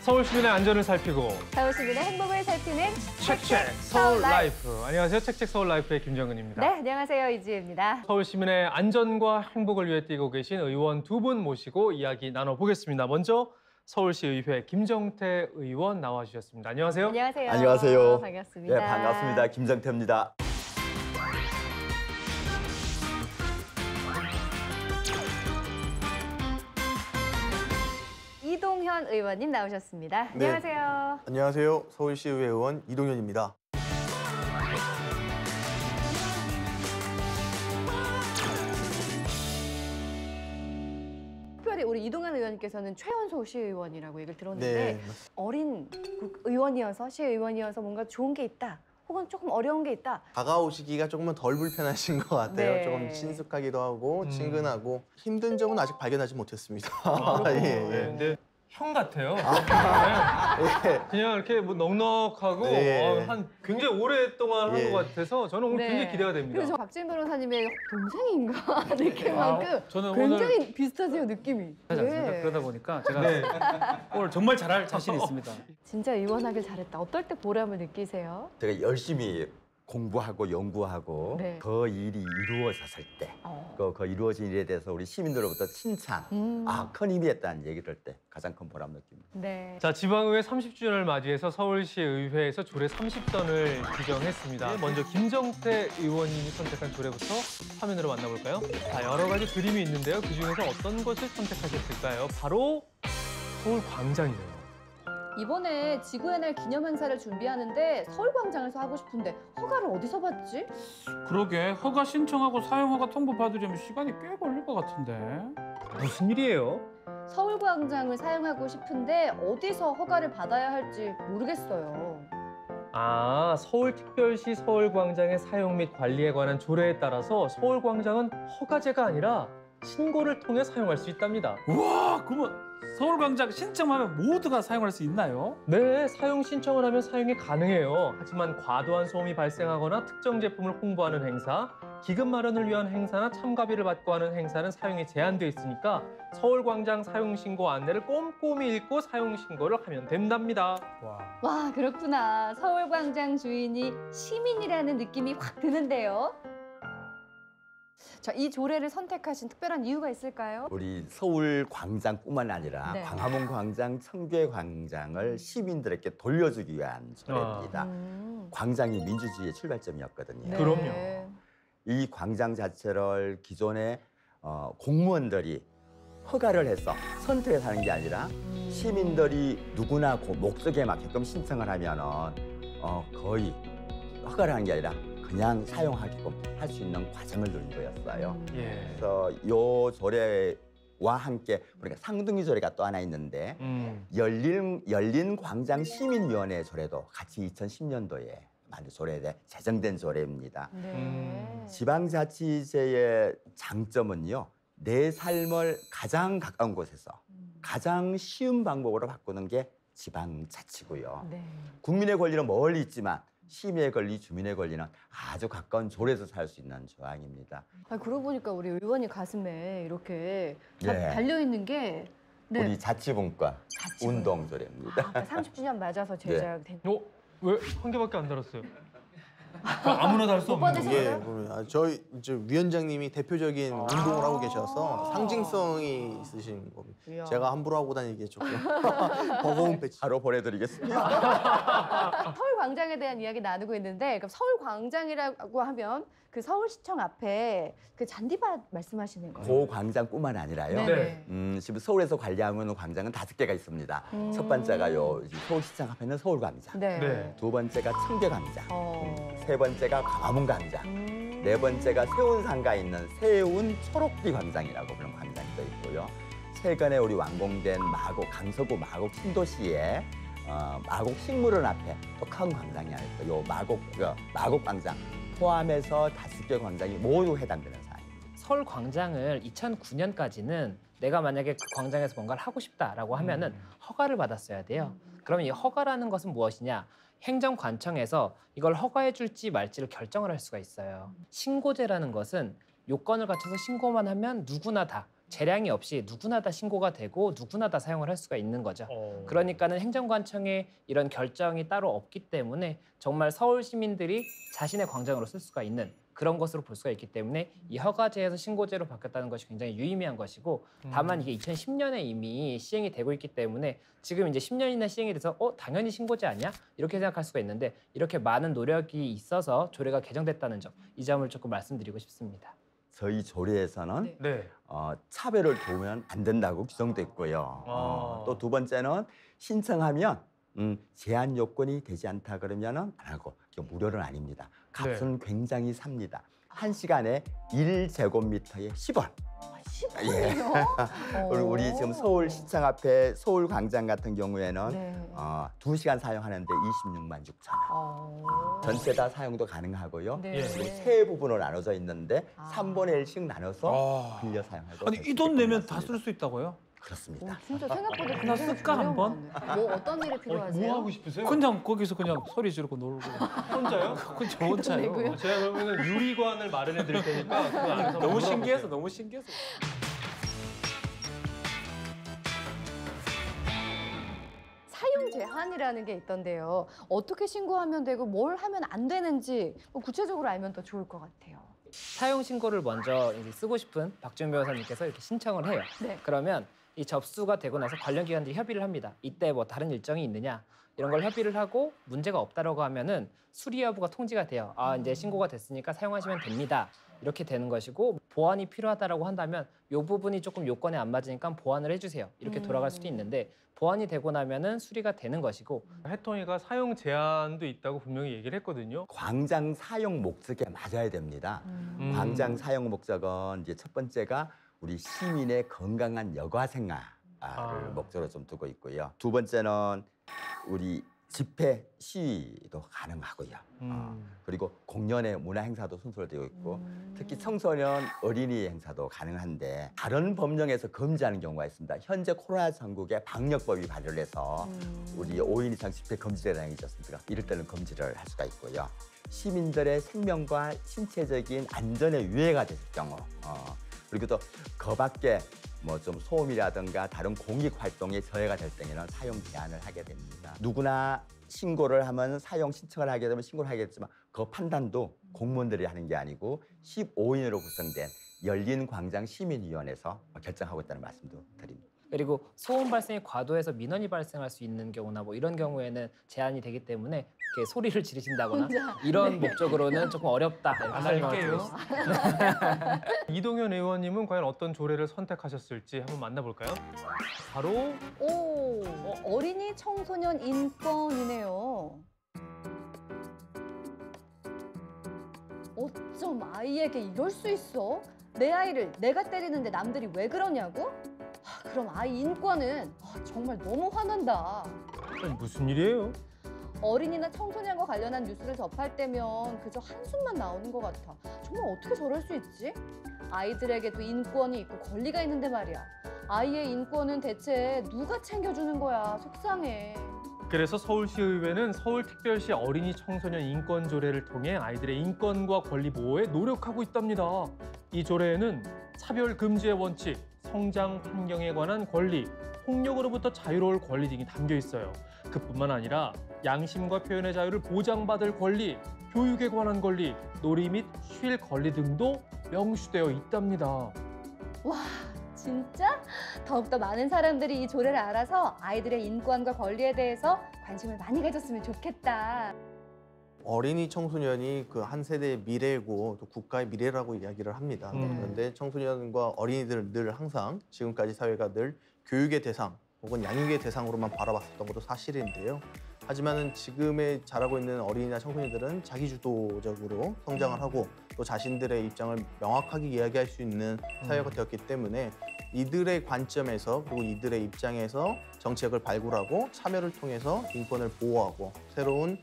서울 시민의 안전을 살피고 서울 시민의 행복을 살피는 책책 서울 라이프. 안녕하세요. 책책 서울 라이프의 김정은입니다. 네, 안녕하세요. 이지혜입니다. 서울 시민의 안전과 행복을 위해 뛰고 계신 의원 두 분 모시고 이야기 나눠보겠습니다. 먼저 서울시의회 김정태 의원 나와주셨습니다. 안녕하세요. 안녕하세요. 안녕하세요. 반갑습니다. 네, 반갑습니다. 김정태입니다. 이동현 의원님 나오셨습니다. 네. 안녕하세요. 안녕하세요. 서울시의회 의원 이동현입니다. 특별히 우리 이동현 의원님께서는 최연소 시의원이라고 얘기를 들었는데 네. 어린 의원이어서 시의원이어서 뭔가 좋은 게 있다. 혹은 조금 어려운 게 있다. 다가오시기가 조금은 덜 불편하신 것 같아요. 네. 조금 친숙하기도 하고 친근하고 힘든 점은 아직 발견하지 못했습니다. 예, 네, 예. 근데 형 같아요. 예. 그냥 이렇게 뭐 넉넉하고 네. 한 굉장히 오랫동안 한 예. 것 같아서 저는 오늘 네. 굉장히 기대가 됩니다. 그래서 박지인 변호사님의 동생인가 느낌만큼 저는 굉장히 비슷하세요, 느낌이. 하지 않습니까? 그러다 보니까 제가 네. 오늘 정말 잘할 자신이 있습니다. 진짜 의원하길 잘했다. 어떨 때 보람을 느끼세요? 제가 열심히 공부하고 연구하고 네. 그 일이 이루어졌을 때, 그 이루어진 일에 대해서 우리 시민들로부터 칭찬, 큰 힘이 했다는 얘기를 할 때 가장 큰 보람 느낍니다. 네. 자, 지방의회 30주년을 맞이해서 서울시 의회에서 조례 30선을 지정했습니다. 먼저 김정태 의원님이 선택한 조례부터 화면으로 만나볼까요? 자, 여러 가지 그림이 있는데요. 그중에서 어떤 것을 선택하셨을까요? 바로 서울광장이네요. 이번에 지구의 날 기념 행사를 준비하는데 서울광장에서 하고 싶은데 허가를 어디서 받지? 그러게 허가 신청하고 사용허가 통보 받으려면 시간이 꽤 걸릴 것 같은데. 무슨 일이에요? 서울광장을 사용하고 싶은데 어디서 허가를 받아야 할지 모르겠어요. 아, 서울특별시 서울광장의 사용 및 관리에 관한 조례에 따라서 서울광장은 허가제가 아니라 신고를 통해 사용할 수 있답니다. 우와, 그러면 서울광장 신청하면 모두가 사용할 수 있나요? 네, 사용 신청을 하면 사용이 가능해요. 하지만 과도한 소음이 발생하거나 특정 제품을 홍보하는 행사, 기금 마련을 위한 행사나 참가비를 받고 하는 행사는 사용이 제한돼 있으니까 서울광장 사용신고 안내를 꼼꼼히 읽고 사용신고를 하면 된답니다. 와, 그렇구나. 서울광장 주인이 시민이라는 느낌이 확 드는데요. 자, 이 조례를 선택하신 특별한 이유가 있을까요? 우리 서울 광장뿐만 아니라 네. 광화문 광장, 청계 광장을 시민들에게 돌려주기 위한 조례입니다. 광장이 민주주의의 출발점이었거든요. 네. 그럼요. 이 광장 자체를 기존에 공무원들이 허가를 해서 선택해서 하는 게 아니라 시민들이 누구나 그 목적에 맞게끔 신청을 하면은 거의 허가를 하는 게 아니라 그냥 사용하게끔 할 수 있는 과정을 누린 거였어요. 예. 그래서 이 조례와 함께 우리가 상등기 조례가 또 하나 있는데 열린 광장 시민위원회 조례도 같이 2010년도에 만든 조례에 제정된 조례입니다. 네. 지방자치제의 장점은요, 내 삶을 가장 가까운 곳에서 가장 쉬운 방법으로 바꾸는 게 지방자치고요. 네. 국민의 권리는 멀리 있지만 시민의 권리, 주민의 권리는 아주 가까운 조례에서 살 수 있는 조항입니다. 아, 그러고 보니까 우리 의원님 가슴에 이렇게 다 네. 달려있는 게 네. 우리 자치분과 자치분. 운동 조례입니다. 아, 30주년 맞아서 제작된. 왜 한 개밖에 안 달았어요? 아무나 달 수 못 없는 받으세요? 예, 그래요? 그러면 저희 이제 위원장님이 대표적인 운동을 하고 계셔서 상징성이 있으신 겁니다. 이야. 제가 함부로 하고 다니기에 조금 버거운 배치. 바로 보내드리겠습니다. 서울광장에 대한 이야기 나누고 있는데 그럼 서울광장이라고 하면 그 서울시청 앞에 그 잔디밭 말씀하시는 거예요? 그 광장뿐만 아니라요. 네네. 지금 서울에서 관리하고 있는 광장은 5개가 있습니다. 첫 번째가요, 서울시청 앞에 있는 서울광장. 네. 네. 두 번째가 청계광장. 어. 세 번째가 광화문광장. 네 번째가 세운상가에 있는 세운 초록비 광장이라고 부르는 광장이 또 있고요. 최근에 우리 완공된 강서구 마곡 신도시에 마곡 식물원 앞에 또 큰 광장이 하나 있어요. 요 마곡 광장 포함해서 5개 광장이 모두 해당되는 사항입니다. 서울 광장을 2009년까지는 내가 만약에 그 광장에서 뭔가를 하고 싶다라고 하면은 허가를 받았어야 돼요. 그러면 이 허가라는 것은 무엇이냐? 행정관청에서 이걸 허가해 줄지 말지를 결정을 할 수가 있어요. 신고제라는 것은 요건을 갖춰서 신고만 하면 누구나 다 재량이 없이 누구나 다 신고가 되고 누구나 다 사용을 할 수가 있는 거죠. 그러니까는 행정관청의 이런 결정이 따로 없기 때문에 정말 서울 시민들이 자신의 광장으로 쓸 수가 있는 그런 것으로 볼 수가 있기 때문에 이 허가제에서 신고제로 바뀌었다는 것이 굉장히 유의미한 것이고, 다만 이게 2010년에 이미 시행이 되고 있기 때문에 지금 이제 10년이나 시행이 돼서 당연히 신고제 아니야? 이렇게 생각할 수가 있는데, 이렇게 많은 노력이 있어서 조례가 개정됐다는 점, 이 점을 조금 말씀드리고 싶습니다. 저희 조례에서는 네. 차별을 두면 안 된다고 규정돼 있고요. 또 두 번째는 신청하면 제한 요건이 되지 않다 그러면은 안 하고, 이거 무료는 아닙니다. 값은 굉장히 삽니다. 1시간에 1제곱미터에 10원. 10원이요? 우리 지금 서울시청 앞에 서울광장 같은 경우에는 네. 2시간 사용하는데 26만 6천 원. 전체 다 사용도 가능하고요. 네. 예. 그리고 세 부분으로 나눠져 있는데 아. 3분의 1씩 나눠서 아. 빌려 사용하고. 아니 이 돈 내면 다 쓸 수 있다고요? 그렇습니다. 진짜 생각보다 하나 굉장히 쓸까, 저렴하네. 한번? 뭐 어떤 일이 필요하세요? 뭐 하고 싶으세요? 그냥 거기서 그냥 소리 지르고 놀고. 혼자요? 그건 저 혼자요. 내고요? 제가 그러면 유리관을 마련해 드릴 테니까 그 안에서 너무 놀아보세요. 신기해서 너무 신기해서. 사용 제한이라는 게 있던데요. 어떻게 신고하면 되고 뭘 하면 안 되는지 뭐 구체적으로 알면 더 좋을 것 같아요. 사용 신고를 먼저 이제 쓰고 싶은 박준 변호사님께서 이렇게 신청을 해요. 네. 그러면 이 접수가 되고 나서 관련 기관들이 협의를 합니다. 이때 뭐 다른 일정이 있느냐 이런 걸 협의를 하고 문제가 없다라고 하면은 수리 여부가 통지가 돼요. 이제 신고가 됐으니까 사용하시면 됩니다. 이렇게 되는 것이고, 보완이 필요하다라고 한다면 이 부분이 조금 요건에 안 맞으니까 보완을 해주세요. 이렇게 돌아갈 수도 있는데, 보완이 되고 나면은 수리가 되는 것이고. 해통이가 사용 제한도 있다고 분명히 얘기를 했거든요. 광장 사용 목적에 맞아야 됩니다. 광장 사용 목적은 이제 첫 번째가 우리 시민의 건강한 여가 생활을 목적으로 좀 두고 있고요. 두 번째는 우리 집회 시위도 가능하고요. 그리고 공연의 문화 행사도 순서로 되어 있고, 특히 청소년 어린이 행사도 가능한데 다른 법령에서 금지하는 경우가 있습니다. 현재 코로나 전국에 방역법이 발효를 해서 우리 5인 이상 집회 금지 대상이 있었습니다. 이럴 때는 금지를 할 수가 있고요. 시민들의 생명과 신체적인 안전에 위해가 됐을 경우, 그리고 또 그 밖에 뭐 좀 소음이라든가 다른 공익 활동에 저해가 될 때에는 사용 제한을 하게 됩니다. 누구나 신고를 하면 사용 신청을 하게 되면 신고를 하게 되지만 그 판단도 공무원들이 하는 게 아니고 15인으로 구성된 열린 광장 시민위원회에서 결정하고 있다는 말씀도 드립니다. 그리고 소음 발생이 과도해서 민원이 발생할 수 있는 경우나 뭐 이런 경우에는 제한이 되기 때문에 이렇게 소리를 지르신다거나 이런 목적으로는 조금 어렵다. 안 할게요. 이동현 의원님은 과연 어떤 조례를 선택하셨을지 한번 만나볼까요? 바로 오, 어린이 청소년 인권이네요. 어쩜 아이에게 이럴 수 있어? 내 아이를 내가 때리는데 남들이 왜 그러냐고? 그럼 아이 인권은 정말 너무 화난다. 무슨 일이에요? 어린이나 청소년과 관련한 뉴스를 접할 때면 그저 한숨만 나오는 것 같아. 정말 어떻게 저럴 수 있지? 아이들에게도 인권이 있고 권리가 있는데 말이야. 아이의 인권은 대체 누가 챙겨주는 거야? 속상해. 그래서 서울시의회는 서울특별시 어린이 청소년 인권 조례를 통해 아이들의 인권과 권리 보호에 노력하고 있답니다. 이 조례에는 차별 금지의 원칙, 성장 환경에 관한 권리, 폭력으로부터 자유로울 권리 등이 담겨 있어요. 그뿐만 아니라 양심과 표현의 자유를 보장받을 권리, 교육에 관한 권리, 놀이 및 쉴 권리 등도 명시되어 있답니다. 와, 진짜? 더욱더 많은 사람들이 이 조례를 알아서 아이들의 인권과 권리에 대해서 관심을 많이 가졌으면 좋겠다. 어린이 청소년이 그 한 세대의 미래고 또 국가의 미래라고 이야기를 합니다. 그런데 청소년과 어린이들을 늘 항상 지금까지 사회가 늘 교육의 대상 혹은 양육의 대상으로만 바라봤었던 것도 사실인데요. 하지만은 지금의 자라고 있는 어린이나 청소년들은 자기주도적으로 성장을 하고 또 자신들의 입장을 명확하게 이야기할 수 있는 사회가 되었기 때문에 이들의 관점에서 그리고 이들의 입장에서 정책을 발굴하고 참여를 통해서 인권을 보호하고 새로운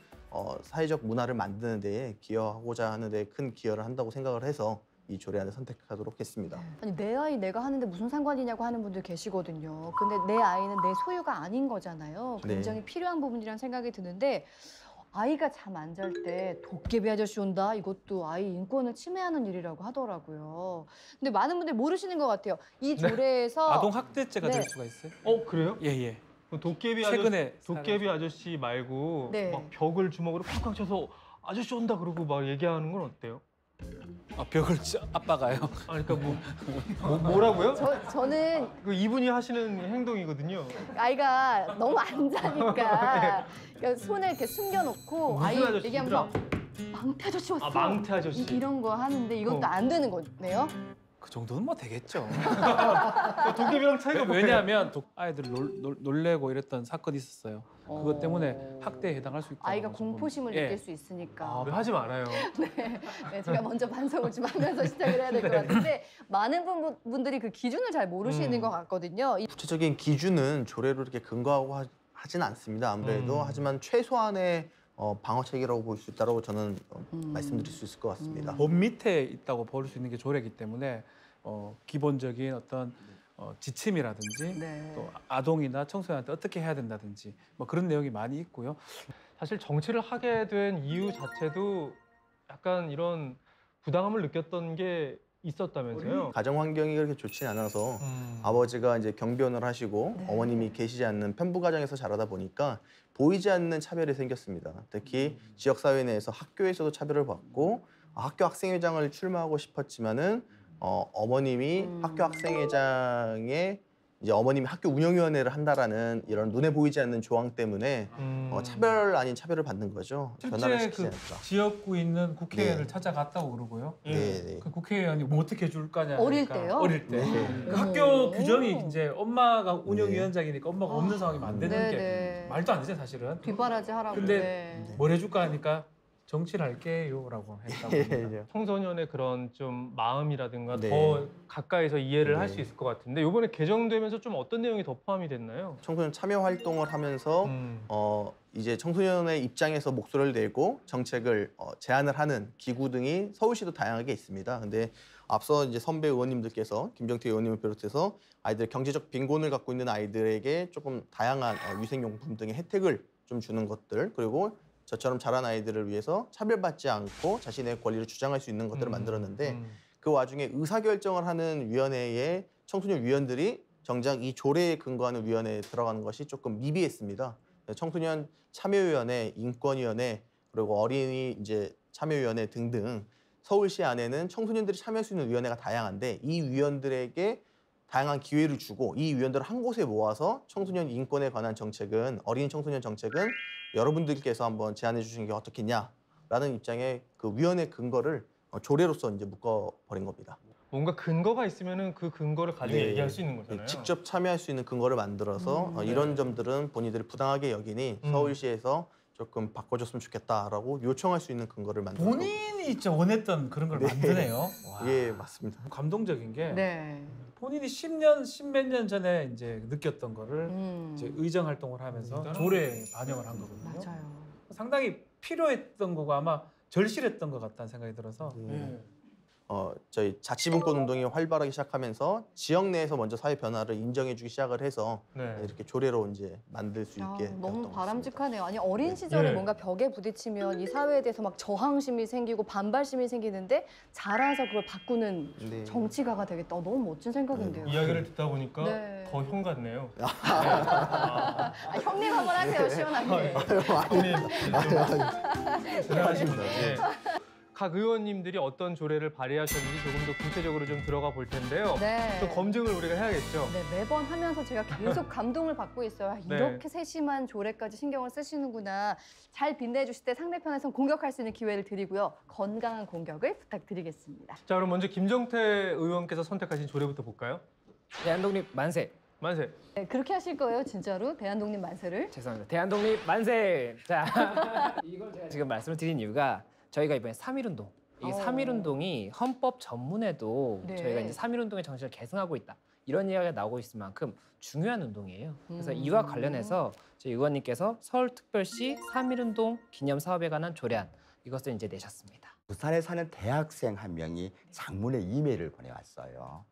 사회적 문화를 만드는 데에 기여하고자 하는 데 큰 기여를 한다고 생각을 해서 이 조례안을 선택하도록 했습니다. 아니, 내 아이 내가 하는데 무슨 상관이냐고 하는 분들 계시거든요. 근데 내 아이는 내 소유가 아닌 거잖아요. 굉장히 필요한 부분이라는 생각이 드는데 아이가 잠 안 잘 때 도깨비 아저씨 온다. 이것도 아이 인권을 침해하는 일이라고 하더라고요. 근데 많은 분들이 모르시는 것 같아요. 이 조례에서 아동 학대죄가 네. 될 수가 있어요. 그래요? 예. 도깨비 최근에 아저씨 말고 네. 막 벽을 주먹으로 쾅쾅 쳐서 아저씨 온다 그러고 막 얘기하는 건 어때요? 벽을 아빠가요. 아니 그러니까 뭐라고요? 저는 그 이분이 하시는 행동이거든요. 아이가 너무 안 자니까 그러니까 손을 이렇게 숨겨놓고 무슨 아이 아저씨더라? 얘기하면서 망태 아저씨 왔어. 망태 아저씨. 이런 거 하는데 이것도 안 되는 거네요. 그 정도는 뭐 되겠죠. 도깨비랑 차이가 뭐예요? 왜냐하면 아이들 놀래고 이랬던 사건이 있었어요. 그것 때문에 학대에 해당할 수 있다. 아이가 공포심을 예. 느낄 수 있으니까. 하지 말아요. 네, 제가 먼저 반성을 좀 하면서 시작을 해야 될 것 같은데 많은 분들이 그 기준을 잘 모르시는 것 같거든요. 구체적인 기준은 조례로 이렇게 근거하고 하지는 않습니다. 아무래도 하지만 최소한의 방어책이라고 볼 수 있다고 저는 말씀드릴 수 있을 것 같습니다. 법 밑에 있다고 볼 수 있는 게 조례이기 때문에 기본적인 어떤 지침이라든지 네. 또 아동이나 청소년한테 어떻게 해야 된다든지 뭐 그런 내용이 많이 있고요. 사실 정치를 하게 된 이유 자체도 약간 이런 부당함을 느꼈던 게 있었다면서요? 가정 환경이 그렇게 좋지 않아서 아버지가 이제 경비원을 하시고 네. 어머님이 계시지 않는 편부 가정에서 자라다 보니까 보이지 않는 차별이 생겼습니다. 특히 지역 사회 내에서 학교에서도 차별을 받고 학교 학생회장을 출마하고 싶었지만은 어머님이 학교 학생회장에 이제 어머님이 학교 운영위원회를 한다라는 이런 눈에 보이지 않는 조항 때문에 차별 아닌 차별을 받는 거죠. 변화를 실제 시키지 그 않을까. 지역구에 있는 국회의원을 네. 찾아갔다고 그러고요. 네. 그 국회의원이 뭐 어떻게 해줄 거냐 어릴 하니까 때요? 어릴 때. 네. 그 학교 규정이 이제 엄마가 운영위원장이니까 엄마가 아. 없는 상황이 안 되는 네, 게 네. 말도 안 되죠 사실은. 뒷바라지 하라고. 근데 네. 뭘 해줄까 하니까 정치를 할게요라고 했다고 합니다. 청소년의 그런 좀 마음이라든가 네. 더 가까이서 이해를 할 네. 수 있을 것 같은데 이번에 개정되면서 좀 어떤 내용이 더 포함이 됐나요? 청소년 참여 활동을 하면서 이제 청소년의 입장에서 목소리를 내고 정책을 제안을 하는 기구 등이 서울시도 다양하게 있습니다. 근데 앞서 이제 선배 의원님들께서 김정태 의원님을 비롯해서 아이들 경제적 빈곤을 갖고 있는 아이들에게 조금 다양한 위생용품 등의 혜택을 좀 주는 것들 그리고 저처럼 자란 아이들을 위해서 차별받지 않고 자신의 권리를 주장할 수 있는 것들을 만들었는데 그 와중에 의사결정을 하는 위원회의 청소년 위원들이 정작 이 조례에 근거하는 위원회에 들어가는 것이 조금 미비했습니다. 청소년 참여위원회, 인권위원회, 그리고 어린이 이제 참여위원회 등등 서울시 안에는 청소년들이 참여할 수 있는 위원회가 다양한데 이 위원들에게 다양한 기회를 주고 이 위원들을 한 곳에 모아서 청소년 인권에 관한 정책은 어린이 청소년 정책은 여러분들께서 한번 제안해 주시는 게 어떻겠냐라는 입장에 그 위원회 근거를 조례로서 이제 묶어버린 겁니다. 뭔가 근거가 있으면은 그 근거를 가지고 네. 얘기할 수 있는 거잖아요. 직접 참여할 수 있는 근거를 만들어서 이런 점들은 본인들이 부당하게 여기니 서울시에서 조금 바꿔줬으면 좋겠다라고 요청할 수 있는 근거를 만들고 본인이 진짜 원했던 그런 걸 네. 만드네요. 와. 예 맞습니다. 감동적인 게 네. 본인이 10몇 년 전에 이제 느꼈던 거를 이제 의정 활동을 하면서 조례에 반영을 한 거거든요. 맞아요. 상당히 필요했던 거고 아마 절실했던 것 같다는 생각이 들어서 저희 자치분권 운동이 활발하게 시작하면서 지역 내에서 먼저 사회 변화를 인정해주기 시작을 해서 네. 이렇게 조례로 이제 만들 수 있게 되었던 것 너무 같습니다. 바람직하네요. 아니 어린 시절에 예. 뭔가 벽에 부딪히면 이 사회에 대해서 막 저항심이 생기고 반발심이 생기는데 자라서 그걸 바꾸는 네. 정치가가 되겠다. 너무 멋진 생각인데요. 이야기를 듣다 보니까 네. 더 형 같네요. 형님 한번 하세요 시원하게. 형님 대단하십니다. 네. 각 의원님들이 어떤 조례를 발의하셨는지 조금 더 구체적으로 좀 들어가 볼 텐데요. 네. 또 검증을 우리가 해야겠죠. 네, 매번 하면서 제가 계속 감동을 받고 있어요. 아, 네. 이렇게 세심한 조례까지 신경을 쓰시는구나. 잘 빛내주실 때 상대편에선 공격할 수 있는 기회를 드리고요. 건강한 공격을 부탁드리겠습니다. 자, 그럼 먼저 김정태 의원께서 선택하신 조례부터 볼까요? 대한독립 만세. 만세. 네, 그렇게 하실 거예요, 진짜로? 대한독립 만세를? 죄송합니다. 대한독립 만세. 자, 이걸 제가 지금 말씀을 드린 이유가 저희가 이번에 3.1운동. 이 3.1운동이 헌법 전문에도 네. 저희가 이제 3.1운동의 정신을 계승하고 있다. 이런 이야기가 나오고 있을 만큼 중요한 운동이에요. 그래서 이와 관련해서 저희 의원님께서 서울특별시 3.1운동 기념 사업에 관한 조례안 이것을 이제 내셨습니다. 부산에 사는 대학생 한 명이 장문의 이메일을 보내왔어요.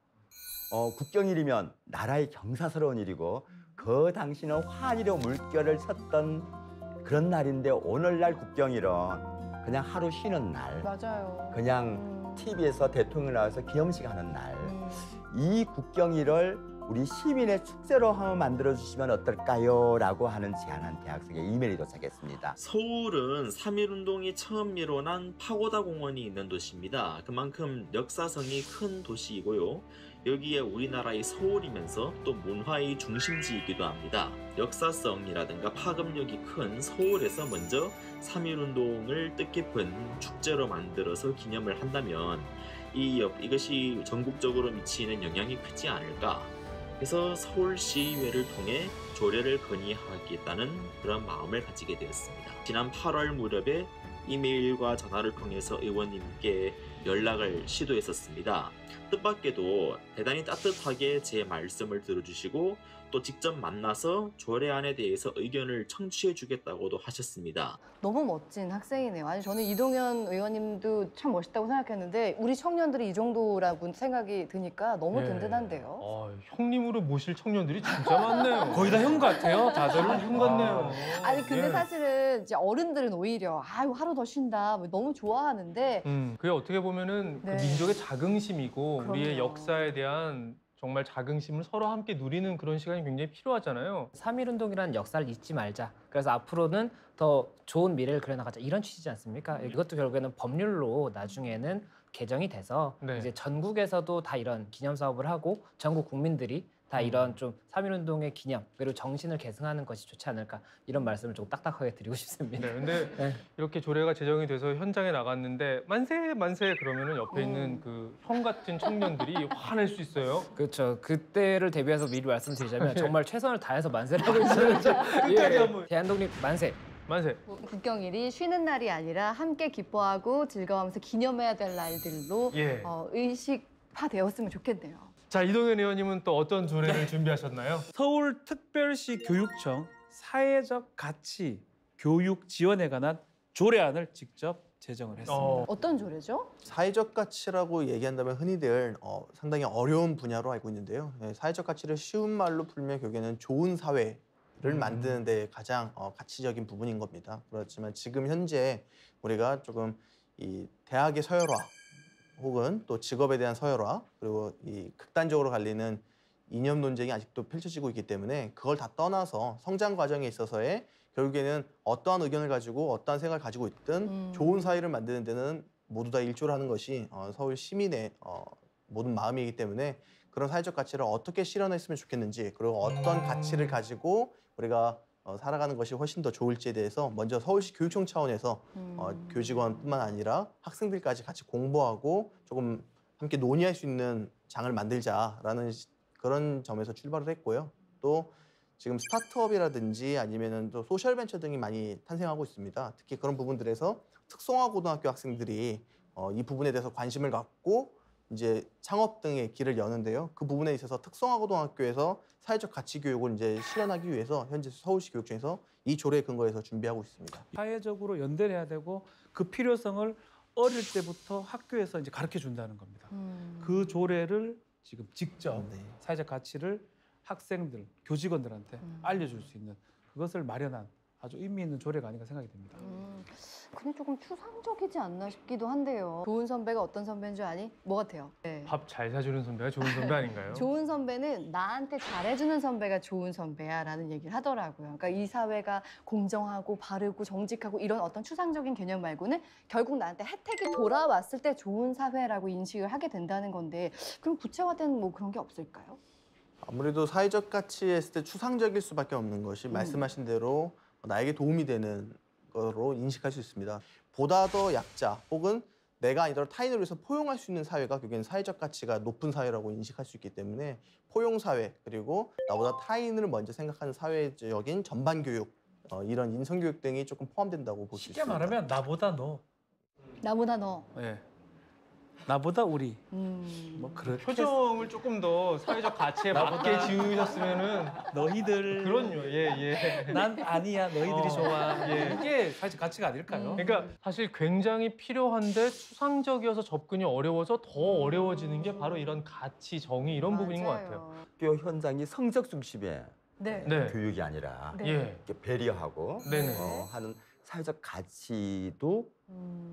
국경일이면 나라의 경사스러운 일이고 그 당시는 환희로 물결을 쳤던 그런 날인데 오늘날 국경일은 그냥 하루 쉬는 날, 맞아요. 그냥 TV에서 대통령 나와서 기념식 하는 날, 이 국경일을 우리 시민의 축제로 한번 만들어주시면 어떨까요? 라고 하는 제안한 대학생의 이메일이 도착했습니다. 서울은 3.1운동이 처음 일어난 파고다 공원이 있는 도시입니다. 그만큼 역사성이 큰 도시이고요. 여기에 우리나라의 서울이면서 또 문화의 중심지이기도 합니다. 역사성이라든가 파급력이 큰 서울에서 먼저 3.1운동을 뜻깊은 축제로 만들어서 기념을 한다면 이것이 전국적으로 미치는 영향이 크지 않을까. 그래서 서울시의회를 통해 조례를 건의하겠다는 그런 마음을 가지게 되었습니다. 지난 8월 무렵에 이메일과 전화를 통해서 의원님께 연락을 시도했었습니다. 뜻밖에도 대단히 따뜻하게 제 말씀을 들어주시고 또 직접 만나서 조례안에 대해서 의견을 청취해 주겠다고도 하셨습니다. 너무 멋진 학생이네요. 아니 저는 이동현 의원님도 참 멋있다고 생각했는데 우리 청년들이 이 정도라고 생각이 드니까 너무 네. 든든한데요. 형님으로 모실 청년들이 진짜 많네요. 거의 다 형 같아요, 다들. 형 같네요. 아니 근데 예. 사실은 이제 어른들은 오히려 아유 하루 더 쉰다 뭐 너무 좋아하는데 그게 어떻게 보면은 네. 그 민족의 자긍심이고 우리의 그럼요. 역사에 대한 정말 자긍심을 서로 함께 누리는 그런 시간이 굉장히 필요하잖아요. 3.1운동이라는 역사를 잊지 말자. 그래서 앞으로는 더 좋은 미래를 그려나가자. 이런 취지지 않습니까? 이것도 결국에는 법률로 나중에는 개정이 돼서 네. 이제 전국에서도 다 이런 기념 사업을 하고 전국 국민들이 다 이런 좀 3.1운동의 기념 그리고 정신을 계승하는 것이 좋지 않을까 이런 말씀을 좀 딱딱하게 드리고 싶습니다. 네, 근데 네. 이렇게 조례가 제정이 돼서 현장에 나갔는데 만세 만세 그러면은 옆에 있는 그 형 같은 청년들이 화낼 수 있어요. 그렇죠. 그때를 대비해서 미리 말씀드리자면 예. 정말 최선을 다해서 만세를 하고 있어요. 끝까지 한번. 대한독립 만세. 만세. 국경일이 쉬는 날이 아니라 함께 기뻐하고 즐거워하면서 기념해야 될 날들로 예. 의식화되었으면 좋겠네요. 자, 이동현 의원님은 또 어떤 조례를 준비하셨나요? 서울특별시 교육청 사회적 가치 교육 지원에 관한 조례안을 직접 제정을 했습니다. 어떤 조례죠? 사회적 가치라고 얘기한다면 흔히들 상당히 어려운 분야로 알고 있는데요. 사회적 가치를 쉬운 말로 풀면 결국에는 좋은 사회를 만드는 데 가장 가치적인 부분인 겁니다. 그렇지만 지금 현재 우리가 조금 이 대학의 서열화 혹은 또 직업에 대한 서열화 그리고 이 극단적으로 갈리는 이념 논쟁이 아직도 펼쳐지고 있기 때문에 그걸 다 떠나서 성장 과정에 있어서의 결국에는 어떠한 의견을 가지고 어떠한 생각을 가지고 있든 좋은 사회를 만드는 데는 모두 다 일조를 하는 것이 서울 시민의 모든 마음이기 때문에 그런 사회적 가치를 어떻게 실현했으면 좋겠는지 그리고 어떤 가치를 가지고 우리가 살아가는 것이 훨씬 더 좋을지에 대해서 먼저 서울시 교육청 차원에서 교직원뿐만 아니라 학생들까지 같이 공부하고 조금 함께 논의할 수 있는 장을 만들자라는 그런 점에서 출발을 했고요. 또 지금 스타트업이라든지 아니면은 또 소셜벤처 등이 많이 탄생하고 있습니다. 특히 그런 부분들에서 특성화 고등학교 학생들이 이 부분에 대해서 관심을 갖고 이제 창업 등의 길을 여는데요. 그 부분에 있어서 특성화 고등학교에서 사회적 가치 교육을 이제 실현하기 위해서 현재 서울시 교육청에서 이 조례에 근거해서 준비하고 있습니다. 사회적으로 연대를 해야 되고 그 필요성을 어릴 때부터 학교에서 이제 가르쳐 준다는 겁니다. 그 조례를 지금 직접 네. 사회적 가치를 학생들, 교직원들한테 알려줄 수 있는 그것을 마련한 아주 의미 있는 조례가 아닌가 생각이 됩니다. 근데 조금 추상적이지 않나 싶기도 한데요. 좋은 선배가 어떤 선배인 줄 아니? 뭐 같아요? 네. 밥 잘 사주는 선배가 좋은 선배 아닌가요? 좋은 선배는 나한테 잘해주는 선배가 좋은 선배야 라는 얘기를 하더라고요. 그러니까 이 사회가 공정하고 바르고 정직하고 이런 어떤 추상적인 개념 말고는 결국 나한테 혜택이 돌아왔을 때 좋은 사회라고 인식을 하게 된다는 건데 그럼 구체화된 뭐 그런 게 없을까요? 아무래도 사회적 가치에 했을 때 추상적일 수밖에 없는 것이 말씀하신 대로 나에게 도움이 되는 거로 인식할 수 있습니다. 보다 더 약자 혹은 내가 아니더라도 타인을 위해서 포용할 수 있는 사회가 결국엔 사회적 가치가 높은 사회라고 인식할 수 있기 때문에 포용 사회 그리고 나보다 타인을 먼저 생각하는 사회적인 전반 교육 이런 인성 교육 등이 조금 포함된다고 볼 수 쉽게 있습니다. 말하면 나보다 너, 나보다 너. 예. 나보다 우리. 음. 뭐 그렇게 표정을 조금 더 사회적 가치에 맞게 지으셨으면은 너희들. 그럼요. 예. 난 아니야. 너희들이 좋아. 예. 이게 사실 가치가 아닐까요? 그러니까 사실 굉장히 필요한데 추상적이어서 접근이 어려워서 더 어려워지는 게 바로 이런 가치, 정의 이런 부분인 것 같아요. 맞아요. 학교 현장이 성적 중심의 네. 네. 교육이 아니라 네. 예. 이렇게 배려하고 네네. 하는 사회적 가치도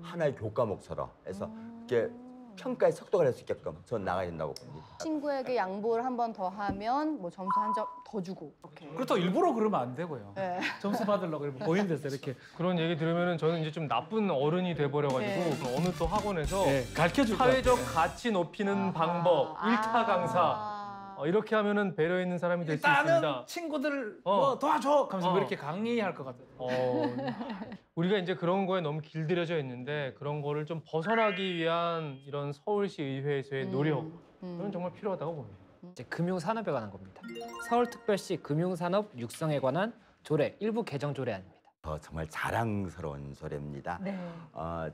하나의 교과목처럼 해서 음. 이렇게 평가에 척도가 될 수 있게끔 전 나가야 된다고 봅니다. 친구에게 양보를 한 번 더 하면 뭐 점수 한 점 더 주고. 이렇게. 그렇다고 일부러 그러면 안 되고요. 네. 점수 받으려고 이렇게 보이는 데서 이렇게 그런 얘기 들으면 저는 이제 좀 나쁜 어른이 돼버려가지고 네. 그 어느 또 학원에서 가르쳐줄 것 사회적 같아요. 가치 높이는 아하. 방법 일타 강사 아. 이렇게 하면은 배려 있는 사람이 될 수 일단은 있습니다. 친구들 뭐 도와줘 하면서 어. 이렇게 강의할 것 같아요. 우리가 이제 그런 거에 너무 길들여져 있는데 그런 거를 좀 벗어나기 위한 이런 서울시 의회에서의 노력 그건 정말 필요하다고 봅니다. 이제 금융산업에 관한 겁니다. 서울특별시 금융산업 육성에 관한 조례 일부 개정 조례안입니다. 정말 자랑스러운 소리입니다. 네.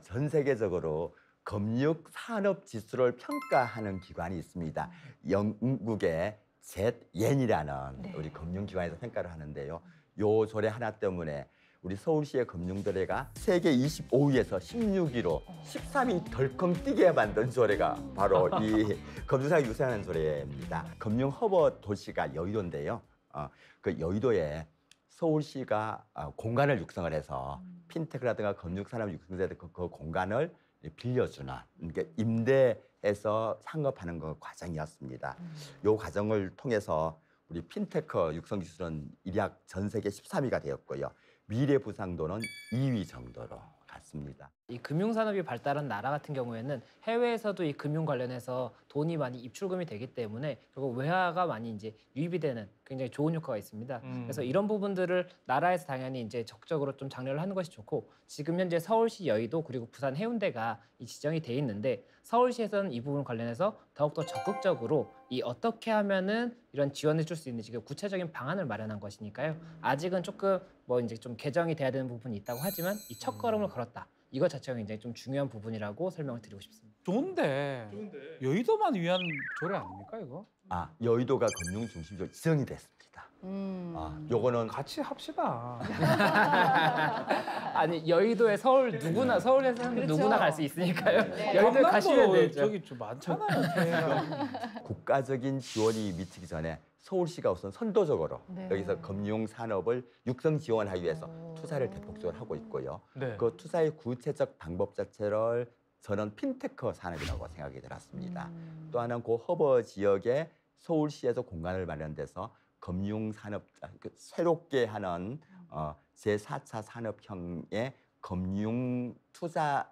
전 세계적으로 금융 산업 지수를 평가하는 기관이 있습니다. 영국의 젯옌이라는 네. 우리 금융기관에서 평가를 하는데요. 요 조례 하나 때문에 우리 서울시의 금융조례가 세계 25위에서 16위로 13위 덜컹 뛰게 만든 조례가 바로 이 금융산업 육성하는 조례입니다. 금융 허브 도시가 여의도인데요. 그 여의도에 서울시가 공간을 육성을 해서 핀테크라든가 금융산업 육성에 그 공간을 빌려주는 그러니까 임대해서 상업하는 그 과정이었습니다. 이 과정을 통해서 우리 핀테크 육성 기술은 일약 전 세계 13위가 되었고요. 미래 부상도는 2위 정도로 갔습니다. 이 금융산업이 발달한 나라 같은 경우에는 해외에서도 이 금융 관련해서 돈이 많이 입출금이 되기 때문에 결국 외화가 많이 이제 유입이 되는 굉장히 좋은 효과가 있습니다. 그래서 이런 부분들을 나라에서 당연히 이제 적극적으로 좀 장려를 하는 것이 좋고 지금 현재 서울시 여의도 그리고 부산 해운대가 이 지정이 돼 있는데 서울시에서는 이 부분 관련해서 더욱더 적극적으로 이 어떻게 하면은 이런 지원해 줄 수 있는지 구체적인 방안을 마련한 것이니까요. 아직은 조금 뭐 이제 좀 개정이 돼야 되는 부분이 있다고 하지만 이 첫걸음을 걸었다. 이것 자체가 굉장히 좀 중요한 부분이라고 설명을 드리고 싶습니다. 좋은데 여의도만 위한 조례 아닙니까 이거? 여의도가 금융 중심지로 지정이 됐습니다. 요거는 같이 합시다. 아니 여의도에 서울 누구나 서울에 사는 그렇죠. 누구나 갈 수 있으니까요. 네. 여의도에 가시면 되죠. 저기 좀 많잖아요. 대회가. 국가적인 지원이 미치기 전에 서울시가 우선 선도적으로 네. 여기서 금융 산업을 육성 지원하기 위해서 투자를 대폭적으로 하고 있고요. 네. 그 투자의 구체적 방법 자체를 저는 핀테크 산업이라고 생각이 들었습니다. 또 하나는 그 허브 지역에 서울시에서 공간을 마련돼서 금융 산업 새롭게 하는 제4차 산업형의 금융 투자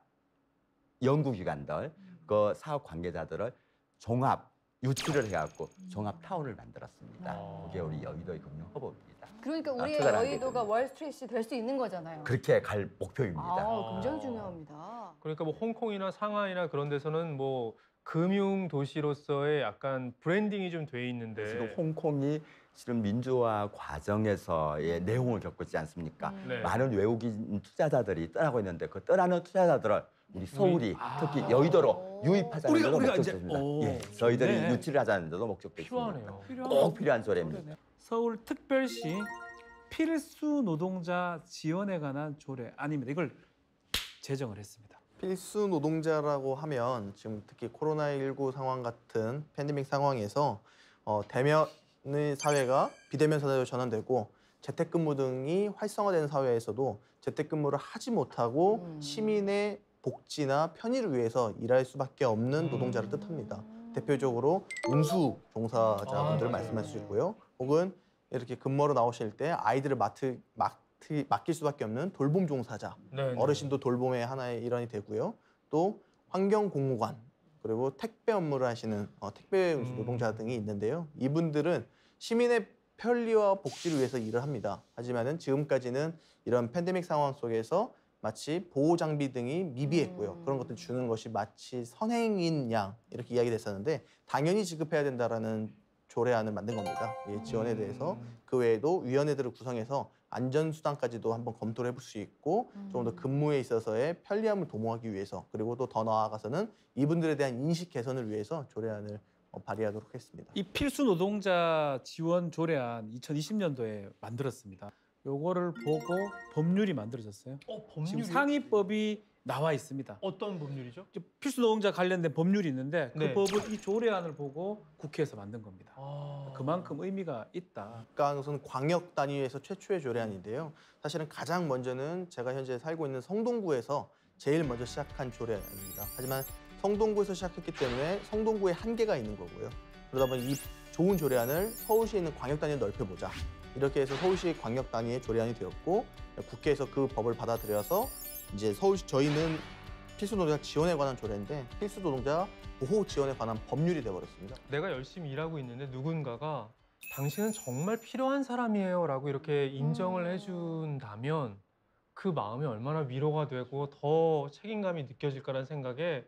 연구기관들 그 사업 관계자들을 종합 유치를 해갖고 종합 타운을 만들었습니다. 그게 우리 여의도의 금융 허브입니다. 그러니까 우리의 투자를 하게 여의도가 됩니다. 월스트리트이 될 수 있는 거잖아요. 그렇게 갈 목표입니다. 굉장히 중요합니다. 그러니까 뭐 홍콩이나 상하이나 그런 데서는 뭐 금융 도시로서의 약간 브랜딩이 좀 돼 있는데 지금 홍콩이 실은 민주화 과정에서의 내용을 겪고 있지 않습니까? 네. 많은 외국인 투자자들이 떠나고 있는데 그 떠나는 투자자들을 우리 서울이 특히 여의도로 유입하자는 데도 우리가 목적입니다. 이제- 예, 저희들이 네. 유치를 하자는 데도 목적도 있습니다. 필요하네요. 꼭 필요한 소리입니다. 서울특별시 필수 노동자 지원에 관한 조례 아닙니다. 이걸 제정을 했습니다. 필수 노동자라고 하면 지금 특히 코로나19 상황 같은 팬데믹 상황에서 대면의 사회가 비대면 사회로 전환되고 재택근무 등이 활성화되는 사회에서도 재택근무를 하지 못하고 시민의 복지나 편의를 위해서 일할 수밖에 없는 노동자를 뜻합니다. 대표적으로 운수 종사자분들을 맞아요. 말씀할 수 있고요. 혹은 이렇게 근무하러 나오실 때 아이들을 맡길 수밖에 없는 돌봄 종사자, 네, 네. 어르신도 돌봄의 하나의 일환이 되고요. 또 환경공무관 그리고 택배 업무를 하시는 택배 운수 노동자 등이 있는데요. 이분들은 시민의 편리와 복지를 위해서 일을 합니다. 하지만은 지금까지는 이런 팬데믹 상황 속에서 마치 보호 장비 등이 미비했고요. 그런 것들 주는 것이 마치 선행인 양 이렇게 이야기됐었는데 당연히 지급해야 된다라는 조례안을 만든 겁니다. 이 지원에 대해서 그 외에도 위원회들을 구성해서 안전수당까지도 한번 검토를 해볼 수 있고 좀 더 근무에 있어서의 편리함을 도모하기 위해서 그리고 또 더 나아가서는 이분들에 대한 인식 개선을 위해서 조례안을 발의하도록 했습니다. 이 필수 노동자 지원 조례안 2020년도에 만들었습니다. 요거를 보고 법률이 만들어졌어요. 법률이 지금 상위법이 나와 있습니다. 어떤 법률이죠? 이제 필수 노동자 관련된 법률이 있는데 그 네. 법을 이 조례안을 보고 국회에서 만든 겁니다. 아. 그만큼 의미가 있다. 그것은 광역 단위에서 최초의 조례안인데요. 사실은 가장 먼저는 제가 현재 살고 있는 성동구에서 제일 먼저 시작한 조례안입니다. 하지만 성동구에서 시작했기 때문에 성동구에 한계가 있는 거고요. 그러다 보니 이 좋은 조례안을 서울시에 있는 광역 단위에 넓혀보자. 이렇게 해서 서울시 광역 단위의 조례안이 되었고 국회에서 그 법을 받아들여서 이제 서울시 저희는 필수 노동자 지원에 관한 조례인데 필수 노동자 보호 지원에 관한 법률이 되어버렸습니다. 내가 열심히 일하고 있는데 누군가가 당신은 정말 필요한 사람이에요 라고 이렇게 인정을 해준다면 그 마음이 얼마나 위로가 되고 더 책임감이 느껴질까라는 생각에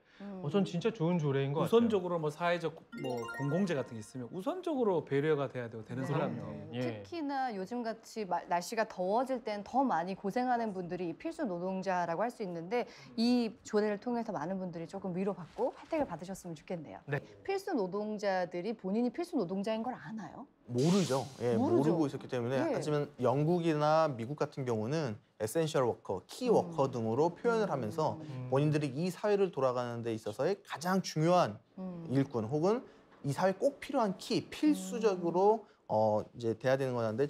전 진짜 좋은 조례인 것 같아요. 우선적으로 뭐 사회적 뭐 공공재 같은 게 있으면 우선적으로 배려가 돼야 되고 되는 네. 사람들. 예. 특히나 요즘같이 날씨가 더워질 땐 더 많이 고생하는 분들이 이 필수 노동자라고 할 수 있는데 이 조례를 통해서 많은 분들이 조금 위로받고 혜택을 받으셨으면 좋겠네요. 네. 필수 노동자들이 본인이 필수 노동자인 걸 아나요? 모르죠. 예, 모르죠. 모르고 있었기 때문에 예. 하지만 영국이나 미국 같은 경우는 에센셜 워커, 키 워커 등으로 표현을 하면서 본인들이 이 사회를 돌아가는 데 있어서의 가장 중요한 일꾼 혹은 이 사회에 꼭 필요한 키, 필수적으로 이제 돼야 되는 건데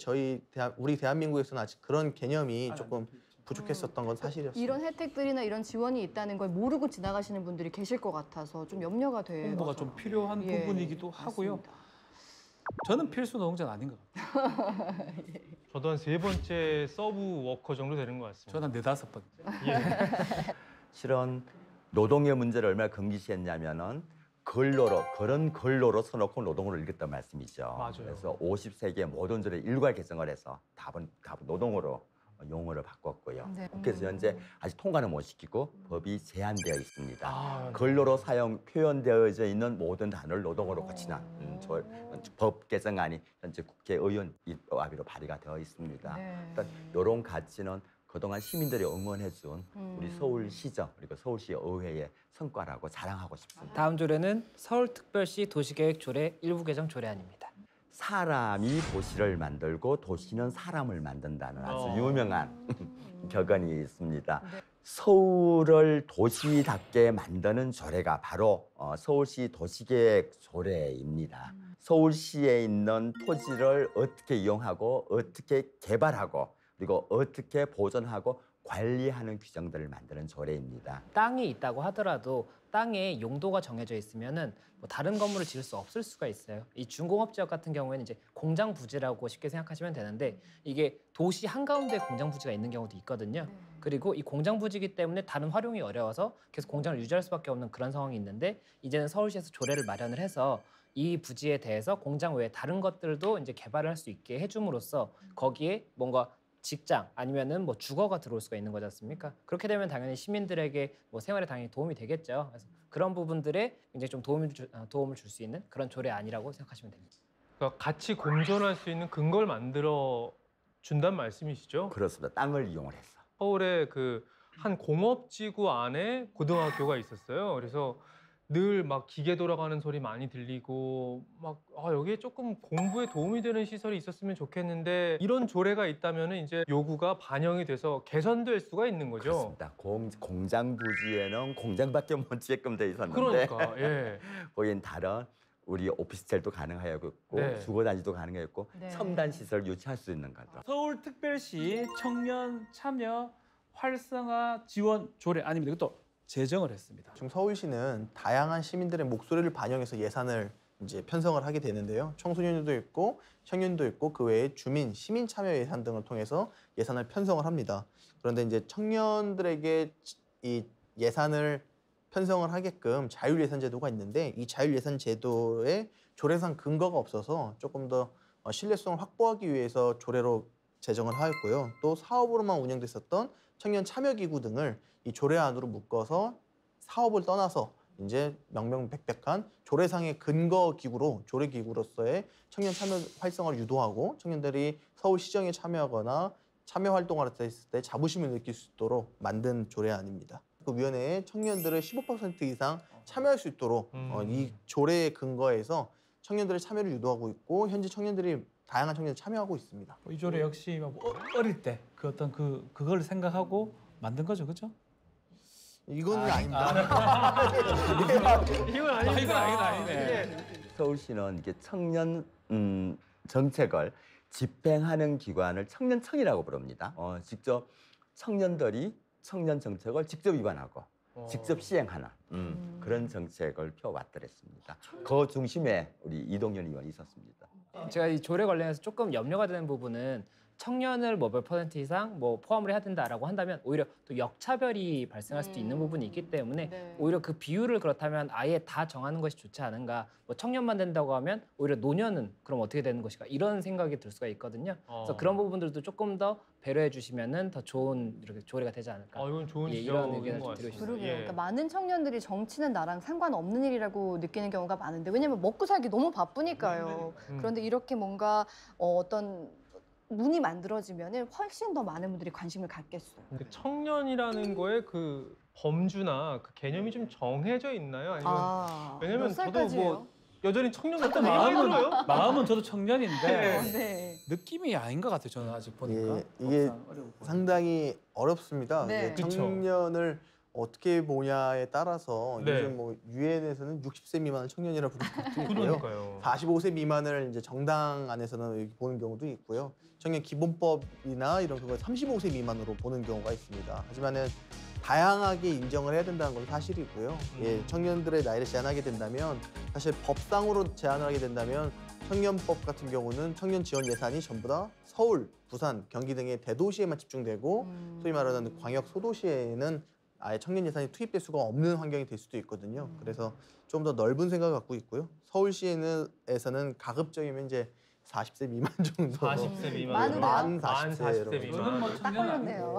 우리 대한민국에서는 아직 그런 개념이 조금 부족했었던 건 사실이었습니다. 이런 혜택들이나 이런 지원이 있다는 걸 모르고 지나가시는 분들이 계실 것 같아서 좀 염려가 돼요. 홍보가 좀 필요한 예, 부분이기도 하고요. 맞습니다. 저는 필수 노동자는 아닌 것 같아요. 저도 한 3번째 서브 워커 정도 되는 것 같습니다. 저는 한 4-5번. 예. 실은 노동의 문제를 얼마나 금기시했냐면은 그런 근로로 써놓고 노동으로 읽었단 말씀이죠. 맞아요. 그래서 50세기의 모든 조례 일괄 개정을 해서 답은 노동으로 용어를 바꿨고요. 네. 그래서 현재 아직 통과는 못 시키고 법이 제한되어 있습니다. 아, 근로로 표현되어져 있는 모든 단어를 노동으로 고치는 법 개정안이 현재 국회의원 합의로 발의가 되어 있습니다. 네. 일단 이런 가치는 그동안 시민들이 응원해준 우리 서울시정 그리고 서울시 의회의 성과라고 자랑하고 싶습니다. 다음 조례는 서울특별시 도시계획 조례 일부 개정 조례안입니다. 사람이 도시를 만들고 도시는 사람을 만든다는 아주 어. 유명한 격언이 있습니다. 네. 서울을 도시답게 만드는 조례가 바로 서울시 도시계획 조례입니다. 서울시에 있는 토지를 어떻게 이용하고 어떻게 개발하고 그리고 어떻게 보존하고 관리하는 규정들을 만드는 조례입니다. 땅이 있다고 하더라도 땅에 용도가 정해져 있으면은 뭐 다른 건물을 지을 수 없을 수가 있어요. 이 중공업 지역 같은 경우에는 이제 공장 부지라고 쉽게 생각하시면 되는데 이게 도시 한가운데 공장 부지가 있는 경우도 있거든요. 그리고 이 공장 부지이기 때문에 다른 활용이 어려워서 계속 공장을 유지할 수밖에 없는 그런 상황이 있는데 이제는 서울시에서 조례를 마련을 해서 이 부지에 대해서 공장 외에 다른 것들도 이제 개발을 할 수 있게 해줌으로써 거기에 뭔가 직장 아니면은 뭐 주거가 들어올 수가 있는 거지 않습니까? 그렇게 되면 당연히 시민들에게 뭐 생활에 당연히 도움이 되겠죠. 그래서 그런 부분들에 굉장히 좀 도움을 줄 수 있는 그런 조례안이라고 생각하시면 됩니다. 그러니까 같이 공존할 수 있는 근거를 만들어 준다는 말씀이시죠? 그렇습니다. 땅을 이용을 해서. 서울에 그 한 공업지구 안에 고등학교가 있었어요. 그래서 늘 막 기계 돌아가는 소리 많이 들리고 막 여기에 조금 공부에 도움이 되는 시설이 있었으면 좋겠는데 이런 조례가 있다면 이제 요구가 반영이 돼서 개선될 수가 있는 거죠. 그렇습니다. 공장 부지에는 공장밖에 못 지게끔 돼 있었는데 그러니까 예. 거긴 다른 우리 오피스텔도 가능하였고 네. 주거단지도 가능했고 네. 첨단 시설을 유치할 수 있는 거죠. 서울특별시 청년 참여 활성화 지원 조례안입니다. 이것도 제정을 했습니다. 지금 서울시는 다양한 시민들의 목소리를 반영해서 예산을 이제 편성을 하게 되는데요. 청소년도 있고 청년도 있고 그 외에 주민, 시민 참여 예산 등을 통해서 예산을 편성을 합니다. 그런데 이제 청년들에게 이 예산을 편성을 하게끔 자율예산 제도가 있는데 이 자율예산 제도에 조례상 근거가 없어서 조금 더 신뢰성을 확보하기 위해서 조례로 제정을 하였고요. 또 사업으로만 운영됐었던 청년 참여기구 등을 이 조례안으로 묶어서 사업을 떠나서 이제 명명백백한 조례상의 근거 기구로 조례 기구로서의 청년 참여 활성화를 유도하고 청년들이 서울시정에 참여하거나 참여 활동을 했을 때 자부심을 느낄 수 있도록 만든 조례안입니다. 그 위원회에 청년들을 15% 이상 참여할 수 있도록 이 조례의 근거에서 청년들의 참여를 유도하고 있고 현재 청년들이 다양한 청년들이 참여하고 있습니다. 이 조례 역시 어릴 때 그 어떤 그걸 생각하고 만든 거죠, 그렇죠? 이건 아닙니다. 이건 아닙니다. 이건 아니네. 서울시는 이게 청년 정책을 집행하는 기관을 청년청이라고 부릅니다. 직접 청년들이 청년 정책을 직접 위반하고 직접 시행하는 그런 정책을 펴왔더랬습니다. 그 중심에 우리 이동연 의원이 있었습니다. 제가 이 조례 관련해서 조금 염려가 되는 부분은 청년을 뭐 몇 퍼센트 이상 뭐 포함을 해야 된다라고 한다면 오히려 또 역차별이 발생할 수도 있는 부분이 있기 때문에 네. 오히려 그 비율을 그렇다면 아예 다 정하는 것이 좋지 않은가. 뭐 청년만 된다고 하면 오히려 노년은 그럼 어떻게 되는 것일까 이런 생각이 들 수가 있거든요. 그래서 그런 부분들도 조금 더 배려해 주시면은 더 좋은 이렇게 조례가 되지 않을까. 이건 좋은 예, 이런 지적인 의견을 것 좀 같습니다. 드리고 싶습니다. 그러게요. 예. 그러니까 많은 청년들이 정치는 나랑 상관없는 일이라고 느끼는 경우가 많은데 왜냐면 먹고 살기 너무 바쁘니까요. 그런데 이렇게 뭔가 어떤 문이 만들어지면은 훨씬 더 많은 분들이 관심을 갖겠어요. 그 청년이라는 거에 그 범주나 그 개념이 좀 정해져 있나요? 아니면 왜냐면 몇 저도 살까지예요? 뭐 여전히 청년 같은 마음은 마음으로요. 마음은 저도 청년인데 네. 느낌이 아닌 것 같아요. 저는 아직 보니까. 예, 이게 막상 어려워 보여요. 상당히 어렵습니다. 네. 이게 그쵸. 청년을 어떻게 보냐에 따라서 네. 요즘 뭐 유엔에서는 60세 미만을 청년이라고 부르는 것도 있고요. 그러니까요. 45세 미만을 이제 정당 안에서는 이렇게 보는 경우도 있고요. 청년 기본법이나 이런 그걸 35세 미만으로 보는 경우가 있습니다. 하지만은 다양하게 인정을 해야 된다는 건 사실이고요. 예, 청년들의 나이를 제한하게 된다면 사실 법상으로 제한을 하게 된다면 청년법 같은 경우는 청년 지원 예산이 전부 다 서울, 부산, 경기 등의 대도시에만 집중되고 소위 말하는 광역 소도시에는 아예 청년 예산이 투입될 수가 없는 환경이 될 수도 있거든요. 그래서 좀 더 넓은 생각을 갖고 있고요. 서울시에서는 가급적이면 이제 40세 미만 정도. 40세 미만. 만으로요? 만 만 40세 40세 미만. 저는 뭐 딱 청년 걸렸네요.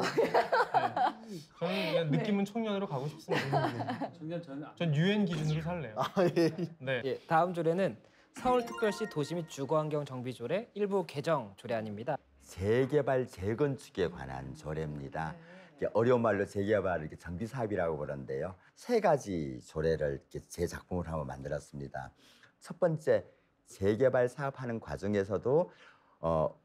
저는 그냥 느낌은 청년으로 가고 싶습니다. 청년 저는 전 유엔 기준으로 살래요. 예. 네. 예, 다음 조례는 서울특별시 도시 및 주거환경 정비조례 일부 개정 조례안입니다. 재개발 재건축에 관한 조례입니다. 이게 어려운 말로 재개발을 이렇게 정비 사업이라고 부르는데요. 세 가지 조례를 이렇게 제 작품으로 한번 만들었습니다. 첫 번째, 재개발 사업하는 과정에서도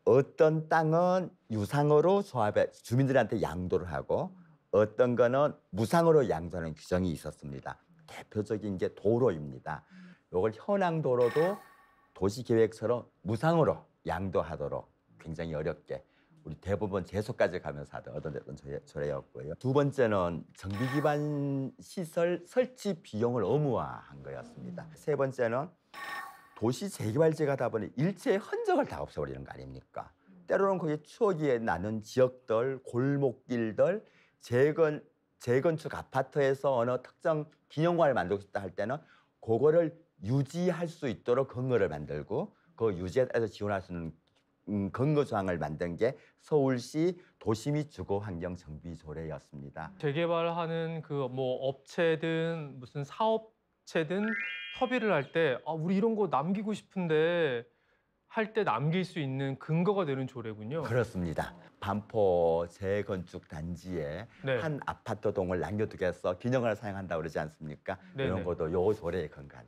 어떤 땅은 유상으로 조합에 주민들한테 양도를 하고 어떤 거는 무상으로 양도하는 규정이 있었습니다. 대표적인 게 도로입니다. 이걸 현황 도로도 도시계획서로 무상으로 양도하도록 굉장히 어렵게 우리 대법원 제소까지 가면서 얻어냈던 조례였고요. 두 번째는 정비 기반 시설 설치 비용을 의무화한 거였습니다. 세 번째는 도시 재개발제가다 보니 일체의 흔적을 다 없애버리는 거 아닙니까? 때로는 거기 추억이 나는 지역들, 골목길들, 재건축 아파트에서 어느 특정 기념관을 만들고 싶다 할 때는 그거를 유지할 수 있도록 근거를 만들고 그 유지에서 지원할 수 있는 근거 조항을 만든 게 서울시 도시 및 주거 환경 정비 조례였습니다. 재개발하는 그 뭐 업체든 무슨 사업체든 협의를 할 때 우리 이런 거 남기고 싶은데 할 때 남길 수 있는 근거가 되는 조례군요. 그렇습니다. 반포 재건축 단지에 네. 한 아파트 동을 남겨두게 해서 균형을 사용한다고 그러지 않습니까? 네네. 이런 것도 요 조례에 근거한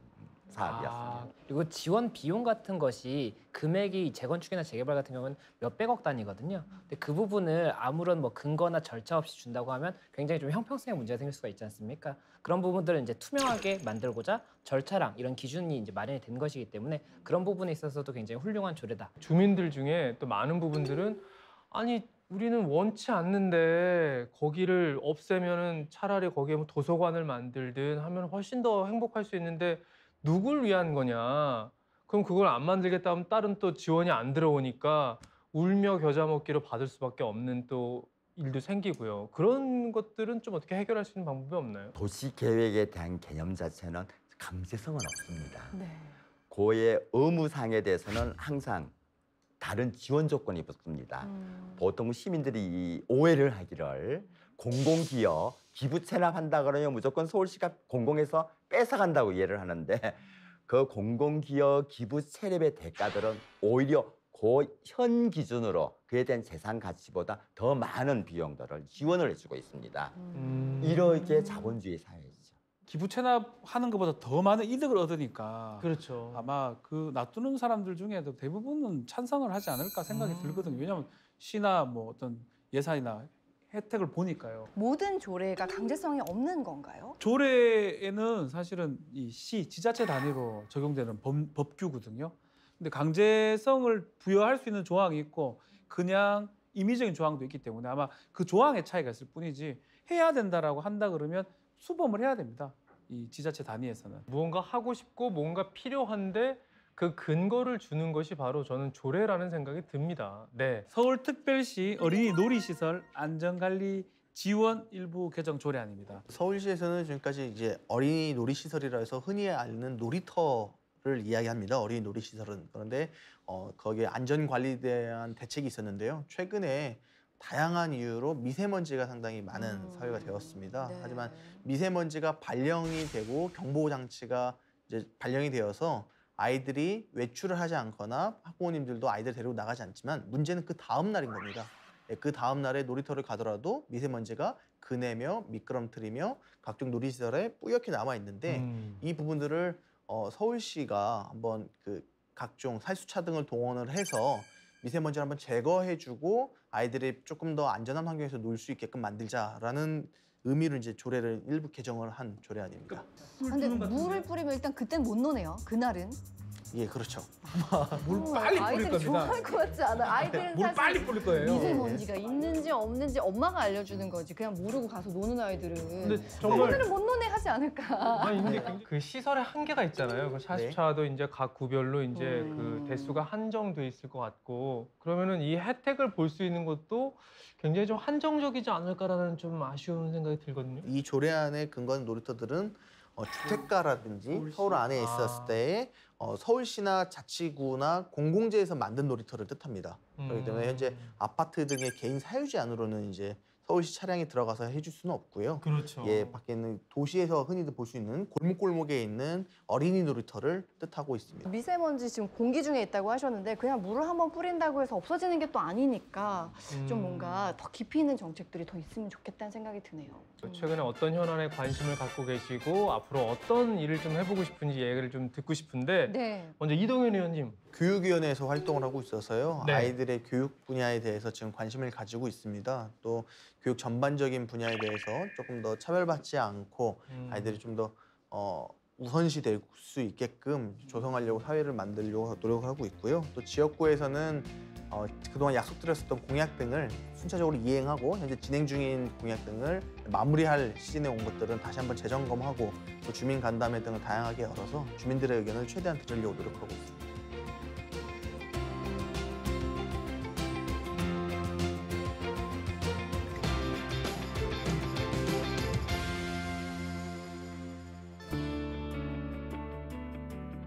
사업이었습니다. 그리고 지원 비용 같은 것이 금액이 재건축이나 재개발 같은 경우는 몇백억 단위거든요. 근데 그 부분을 아무런 뭐 근거나 절차 없이 준다고 하면 굉장히 좀 형평성에 문제가 생길 수가 있지 않습니까? 그런 부분들을 이제 투명하게 만들고자 절차랑 이런 기준이 이제 마련이 된 것이기 때문에 그런 부분에 있어서도 굉장히 훌륭한 조례다. 주민들 중에 또 많은 부분들은 아니 우리는 원치 않는데 거기를 없애면은 차라리 거기에 뭐 도서관을 만들든 하면 훨씬 더 행복할 수 있는데 누굴 위한 거냐? 그럼 그걸 안 만들겠다 하면 다른 또 지원이 안 들어오니까 울며 겨자 먹기로 받을 수밖에 없는 또 일도 생기고요. 그런 것들은 좀 어떻게 해결할 수 있는 방법이 없나요? 도시 계획에 대한 개념 자체는 강제성은 없습니다. 네. 고의 의무사항에 대해서는 항상 다른 지원 조건이 붙습니다. 보통 시민들이 이 오해를 하기를 공공기업 기부 체납한다 그러면 무조건 서울시가 공공에서 뺏어간다고 이해를 하는데 그 공공기업 기부 체납의 대가들은 오히려 그 현 기준으로 그에 대한 재산 가치보다 더 많은 비용들을 지원을 해주고 있습니다. 이렇게 자본주의 사회이죠. 기부 체납하는 것보다 더 많은 이득을 얻으니까 그렇죠. 아마 그 놔두는 사람들 중에도 대부분은 찬성을 하지 않을까 생각이 들거든요. 왜냐하면 시나 뭐 어떤 예산이나 혜택을 보니까요. 모든 조례가 강제성이 없는 건가요? 조례에는 사실은 이 시, 지자체 단위로 적용되는 법규거든요. 근데 강제성을 부여할 수 있는 조항이 있고 그냥 임의적인 조항도 있기 때문에 아마 그 조항의 차이가 있을 뿐이지 해야 된다라고 한다 그러면 수범을 해야 됩니다. 이 지자체 단위에서는. 무언가 하고 싶고 뭔가 필요한데 그 근거를 주는 것이 바로 저는 조례라는 생각이 듭니다. 네. 서울특별시 어린이 놀이시설 안전관리 지원 일부 개정 조례안입니다. 서울시에서는 지금까지 이제 어린이 놀이시설이라 해서 흔히 아는 놀이터를 이야기합니다. 어린이 놀이시설은. 그런데 거기에 안전관리에 대한 대책이 있었는데요. 최근에 다양한 이유로 미세먼지가 상당히 많은 사회가 되었습니다. 네. 하지만 미세먼지가 발령이 되고 경보 장치가 이제 발령이 되어서 아이들이 외출을 하지 않거나 학부모님들도 아이들 데리고 나가지 않지만 문제는 그 다음 날인 겁니다. 그 다음 날에 놀이터를 가더라도 미세먼지가 그네며 미끄럼틀이며 각종 놀이시설에 뿌옇게 남아 있는데 이 부분들을 서울시가 한번 그 각종 살수차 등을 동원을 해서 미세먼지를 한번 제거해주고 아이들이 조금 더 안전한 환경에서 놀 수 있게끔 만들자라는 의미로 이제 조례를 일부 개정을 한 조례안입니다. 근데 물을 뿌리면 일단 그땐 못 노네요. 그날은. 예, 그렇죠. 물 빨리 뿌릴 아이들이 겁니다. 좋아할 것 같지 않아. 아이들은 물 사실 빨리 뿌릴 거예요. 미세먼지가 있는지 없는지 엄마가 알려주는 거지. 그냥 모르고 가서 노는 아이들은. 근데 정말 오늘은 못 노네 하지 않을까. 아니 근데 그 시설의 한계가 있잖아요. 그 샤스차도 이제 각 구별로 이제 그 대수가 한정돼 있을 것 같고 그러면은 이 혜택을 볼 수 있는 것도 굉장히 좀 한정적이지 않을까라는 좀 아쉬운 생각이 들거든요. 이 조례안에 근거한 놀이터들은 주택가라든지 서울 안에 있었을 때 서울시나 자치구나 공공재에서 만든 놀이터를 뜻합니다. 그렇기 때문에 현재 아파트 등의 개인 사유지 안으로는 이제 서울시 차량이 들어가서 해줄 수는 없고요. 그렇죠. 예, 밖에 있는 도시에서 흔히들 볼 수 있는 골목골목에 있는 어린이 놀이터를 뜻하고 있습니다. 미세먼지 지금 공기 중에 있다고 하셨는데 그냥 물을 한번 뿌린다고 해서 없어지는 게 또 아니니까 좀 뭔가 더 깊이 있는 정책들이 더 있으면 좋겠다는 생각이 드네요. 최근에 어떤 현안에 관심을 갖고 계시고 앞으로 어떤 일을 좀 해보고 싶은지 얘기를 좀 듣고 싶은데 네. 먼저 이동현 의원님. 교육위원회에서 활동을 하고 있어서요. 네. 아이들의 교육 분야에 대해서 지금 관심을 가지고 있습니다. 또 교육 전반적인 분야에 대해서 조금 더 차별받지 않고 아이들이 좀 더 우선시 될 수 있게끔 조성하려고 사회를 만들려고 노력을 하고 있고요. 또 지역구에서는 그동안 약속드렸었던 공약 등을 순차적으로 이행하고 현재 진행 중인 공약 등을 마무리할 시즌에 온 것들은 다시 한번 재점검하고 또 주민 간담회 등을 다양하게 열어서 주민들의 의견을 최대한 들으려고 노력하고 있습니다.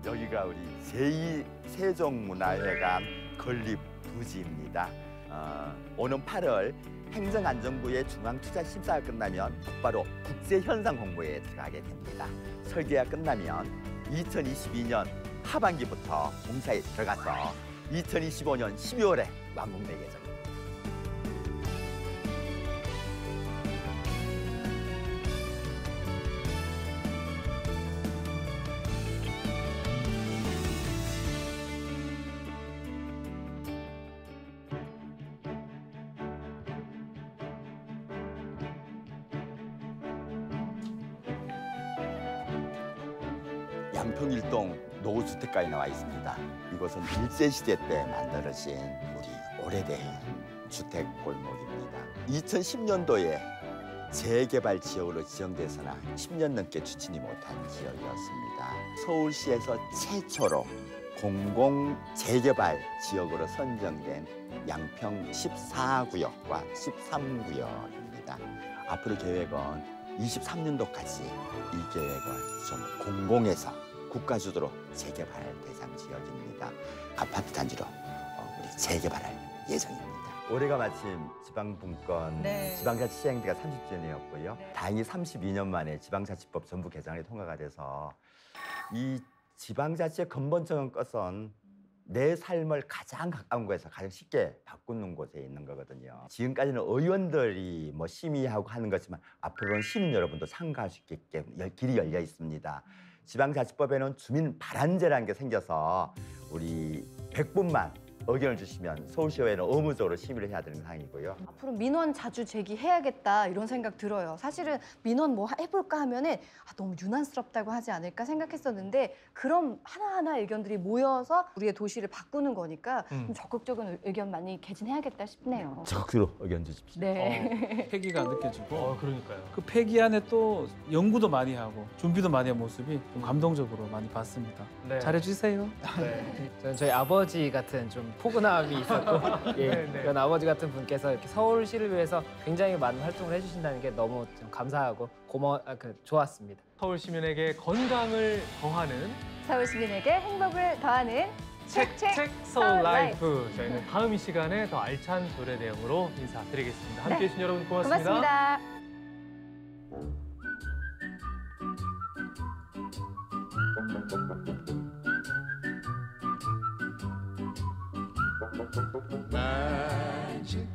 여기가 우리 제2 세종문화회관 건립 부지입니다. 오는 8월 행정안전부의 중앙투자심사가 끝나면 곧바로 국제현상 홍보에 들어가게 됩니다. 설계가 끝나면 2022년 하반기부터 공사에 들어가서 2025년 12월에 완공될 예정입니다. 양평일동 노후주택가에 나와 있습니다. 이곳은 일제시대 때 만들어진 우리 오래된 주택골목입니다. 2010년도에 재개발 지역으로 지정돼서나 10년 넘게 추진이 못한 지역이었습니다. 서울시에서 최초로 공공 재개발 지역으로 선정된 양평 14구역과 13구역입니다. 앞으로 계획은 23년도까지 이 계획을 좀 공공에서 국가주도로 재개발 대상 지역입니다. 아파트 단지로 우리 재개발할 예정입니다. 올해가 마침 지방분권 네. 지방자치 시행대가 30주년이었고요. 네. 다행히 32년 만에 지방자치법 전부 개정안이 통과가 돼서 이 지방자치의 근본적인 것은 내 삶을 가장 가까운 곳에서 가장 쉽게 바꾸는 곳에 있는 거거든요. 지금까지는 의원들이 뭐 심의하고 하는 거지만 앞으로는 시민 여러분도 참가할 수 있게 길이 열려 있습니다. 지방자치법에는 주민 발안제라는 게 생겨서 우리 100분만 의견을 주시면 서울시의회는 의무적으로 심의를 해야 되는 사항이고요. 앞으로 민원 자주 제기해야겠다 이런 생각 들어요. 사실은 민원 뭐 해볼까 하면은 너무 유난스럽다고 하지 않을까 생각했었는데 그럼 하나하나 의견들이 모여서 우리의 도시를 바꾸는 거니까 좀 적극적인 의견 많이 개진해야겠다 싶네요. 적극적으로 의견 주십시오. 네. 패기가 느껴지고 그러니까요. 그 패기 안에 또 연구도 많이 하고 준비도 많이 한 모습이 좀 감동적으로 많이 봤습니다. 네. 잘해주세요. 네. 저는 저희 아버지 같은 좀 포근함이 있었고 예, 네, 네. 그런 아버지 같은 분께서 이렇게 서울시를 위해서 굉장히 많은 활동을 해주신다는 게 너무 좀 감사하고 좋았습니다. 서울 시민에게 건강을 더하는 서울 시민에게 행복을 더하는 책 서울 라이프. 저희는 다음 이 시간에 더 알찬 조례 내용으로 인사드리겠습니다. 함께해 주신 여러분 고맙습니다. 고맙습니다. Magic